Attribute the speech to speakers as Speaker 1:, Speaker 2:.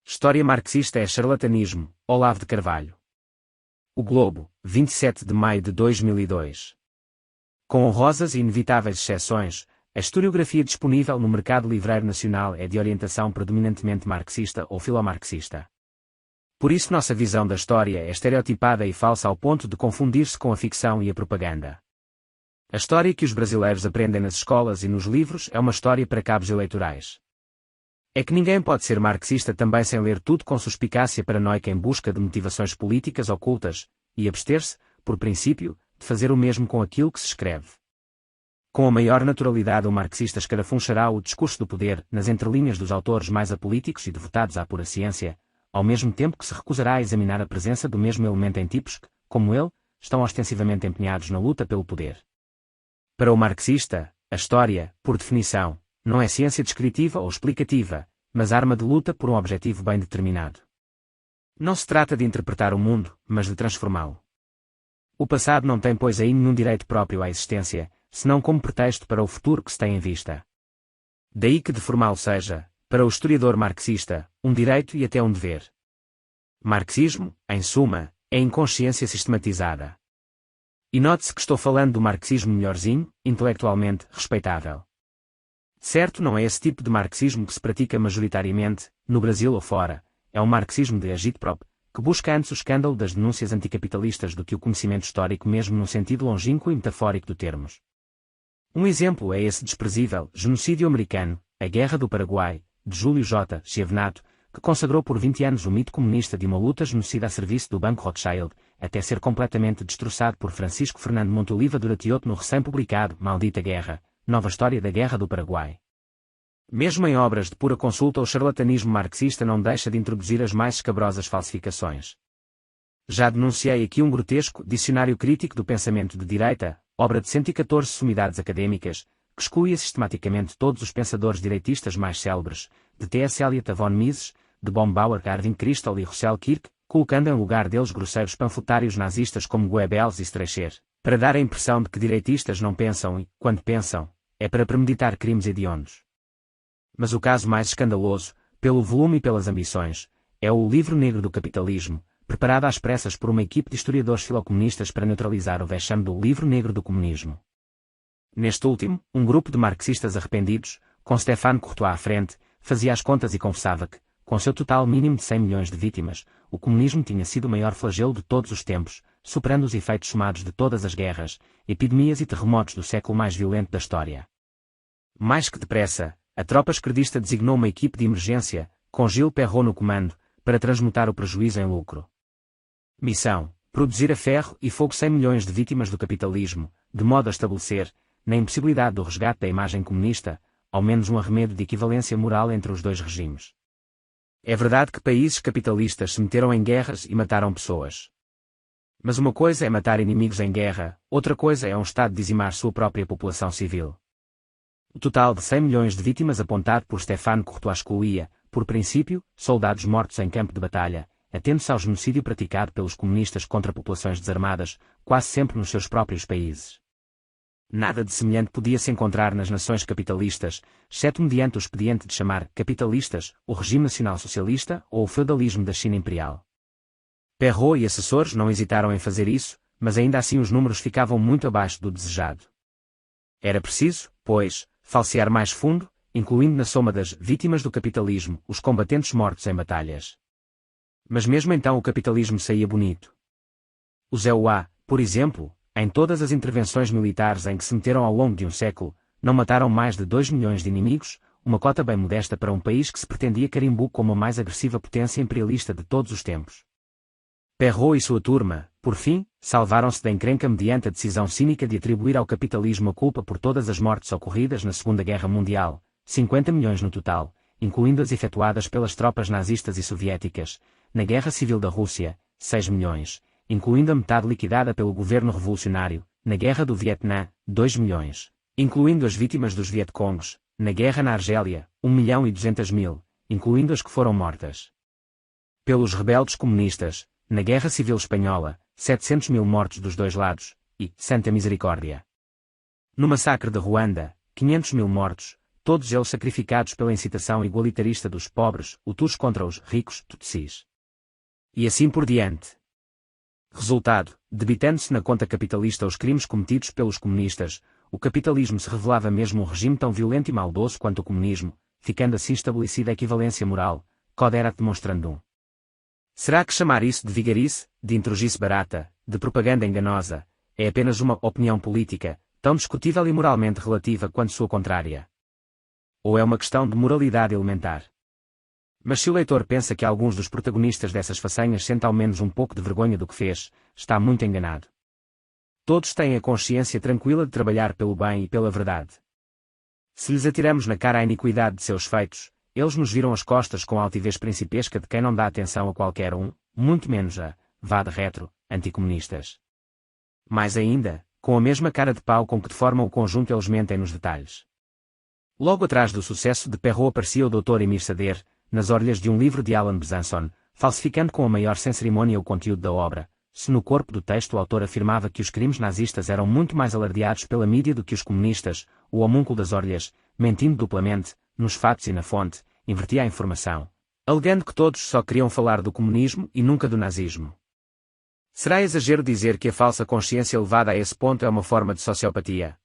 Speaker 1: História marxista é charlatanismo, Olavo de Carvalho. O Globo, 27 de maio de 2002. Com honrosas e inevitáveis exceções, a historiografia disponível no mercado livreiro nacional é de orientação predominantemente marxista ou filomarxista. Por isso nossa visão da história é estereotipada e falsa ao ponto de confundir-se com a ficção e a propaganda. A história que os brasileiros aprendem nas escolas e nos livros é uma história para cabos eleitorais. É que ninguém pode ser marxista também sem ler tudo com suspicácia paranoica em busca de motivações políticas ocultas, e abster-se, por princípio, de fazer o mesmo com aquilo que se escreve. Com a maior naturalidade o marxista escarafunchará o discurso do poder nas entrelinhas dos autores mais apolíticos e devotados à pura ciência, ao mesmo tempo que se recusará a examinar a presença do mesmo elemento em tipos que, como ele, estão ostensivamente empenhados na luta pelo poder. Para o marxista, a história, por definição, não é ciência descritiva ou explicativa, mas arma de luta por um objetivo bem determinado. Não se trata de interpretar o mundo, mas de transformá-lo. O passado não tem pois aí nenhum direito próprio à existência, senão como pretexto para o futuro que se tem em vista. Daí que deformá-lo seja, para o historiador marxista, um direito e até um dever. Marxismo, em suma, é inconsciência sistematizada. E note-se que estou falando do marxismo melhorzinho, intelectualmente respeitável. Certo, não é esse tipo de marxismo que se pratica majoritariamente, no Brasil ou fora, é um marxismo de agitprop, que busca antes o escândalo das denúncias anticapitalistas do que o conhecimento histórico mesmo no sentido longínquo e metafórico do termos. Um exemplo é esse desprezível genocídio americano, a Guerra do Paraguai, de Júlio J. Schiavinato, que consagrou por 20 anos o mito comunista de uma luta genocida a serviço do Banco Rothschild, até ser completamente destroçado por Francisco Fernando Montoliva Duratioto no recém-publicado Maldita Guerra, Nova História da Guerra do Paraguai. Mesmo em obras de pura consulta o charlatanismo marxista não deixa de introduzir as mais escabrosas falsificações. Já denunciei aqui um grotesco Dicionário Crítico do Pensamento de Direita, obra de 114 sumidades académicas, que excluía sistematicamente todos os pensadores direitistas mais célebres, de T.S. Eliot a von Mises, de Bombauer, Erwin Kristol e Russell Kirk, colocando em lugar deles grosseiros panfletários nazistas como Goebbels e Streicher, para dar a impressão de que direitistas não pensam e, quando pensam, é para premeditar crimes hediondos. Mas o caso mais escandaloso, pelo volume e pelas ambições, é o Livro Negro do Capitalismo, preparado às pressas por uma equipe de historiadores filocomunistas para neutralizar o vexame do Livro Negro do Comunismo. Neste último, um grupo de marxistas arrependidos, com Stéphane Courtois à frente, fazia as contas e confessava que, com seu total mínimo de 100 milhões de vítimas, o comunismo tinha sido o maior flagelo de todos os tempos, superando os efeitos somados de todas as guerras, epidemias e terremotos do século mais violento da história. Mais que depressa, a tropa esquerdista designou uma equipe de emergência, com Gilles Perrault no comando, para transmutar o prejuízo em lucro. Missão: produzir a ferro e fogo 100 milhões de vítimas do capitalismo, de modo a estabelecer, na impossibilidade do resgate da imagem comunista, ao menos um arremedo de equivalência moral entre os dois regimes. É verdade que países capitalistas se meteram em guerras e mataram pessoas. Mas uma coisa é matar inimigos em guerra, outra coisa é um Estado dizimar sua própria população civil. O total de 100 milhões de vítimas apontado por Stéphane Courtois excluía, por princípio, soldados mortos em campo de batalha, atendo-se ao genocídio praticado pelos comunistas contra populações desarmadas, quase sempre nos seus próprios países. Nada de semelhante podia-se encontrar nas nações capitalistas, exceto mediante o expediente de chamar capitalistas o regime nacional-socialista ou o feudalismo da China imperial. Perrault e assessores não hesitaram em fazer isso, mas ainda assim os números ficavam muito abaixo do desejado. Era preciso, pois, falsear mais fundo, incluindo na soma das vítimas do capitalismo os combatentes mortos em batalhas. Mas mesmo então o capitalismo saía bonito. Os EUA, por exemplo, em todas as intervenções militares em que se meteram ao longo de um século, não mataram mais de 2 milhões de inimigos, uma cota bem modesta para um país que se pretendia carimbu como a mais agressiva potência imperialista de todos os tempos. Perrault e sua turma, por fim, salvaram-se da encrenca mediante a decisão cínica de atribuir ao capitalismo a culpa por todas as mortes ocorridas na Segunda Guerra Mundial, 50 milhões no total, incluindo as efetuadas pelas tropas nazistas e soviéticas, na Guerra Civil da Rússia, 6 milhões, incluindo a metade liquidada pelo governo revolucionário, na Guerra do Vietnã, 2 milhões, incluindo as vítimas dos Vietcongs, na Guerra na Argélia, 1.200.000, incluindo as que foram mortas pelos rebeldes comunistas, na Guerra Civil Espanhola, 700.000 mortos dos dois lados, e, Santa Misericórdia, no massacre de Ruanda, 500.000 mortos, todos eles sacrificados pela incitação igualitarista dos pobres, Hutus contra os ricos, Tutsis. E assim por diante. Resultado, debitando-se na conta capitalista os crimes cometidos pelos comunistas, o capitalismo se revelava mesmo um regime tão violento e maldoso quanto o comunismo, ficando assim estabelecida a equivalência moral, quod erat demonstrandum. Será que chamar isso de vigarice, de introjice barata, de propaganda enganosa, é apenas uma opinião política, tão discutível e moralmente relativa quanto sua contrária? Ou é uma questão de moralidade elementar? Mas se o leitor pensa que alguns dos protagonistas dessas façanhas sentem ao menos um pouco de vergonha do que fez, está muito enganado. Todos têm a consciência tranquila de trabalhar pelo bem e pela verdade. Se lhes atiramos na cara a iniquidade de seus feitos, eles nos viram as costas com a altivez principesca de quem não dá atenção a qualquer um, muito menos a, vá de retro, anticomunistas. Mais ainda, com a mesma cara de pau com que deformam o conjunto eles mentem nos detalhes. Logo atrás do sucesso de Perrault aparecia o Dr. Emir Sader, nas orelhas de um livro de Alan Besançon, falsificando com a maior sem cerimônia o conteúdo da obra. Se no corpo do texto o autor afirmava que os crimes nazistas eram muito mais alardeados pela mídia do que os comunistas, o homúnculo das orelhas, mentindo duplamente, nos fatos e na fonte, invertia a informação, alegando que todos só queriam falar do comunismo e nunca do nazismo. Será exagero dizer que a falsa consciência elevada a esse ponto é uma forma de sociopatia?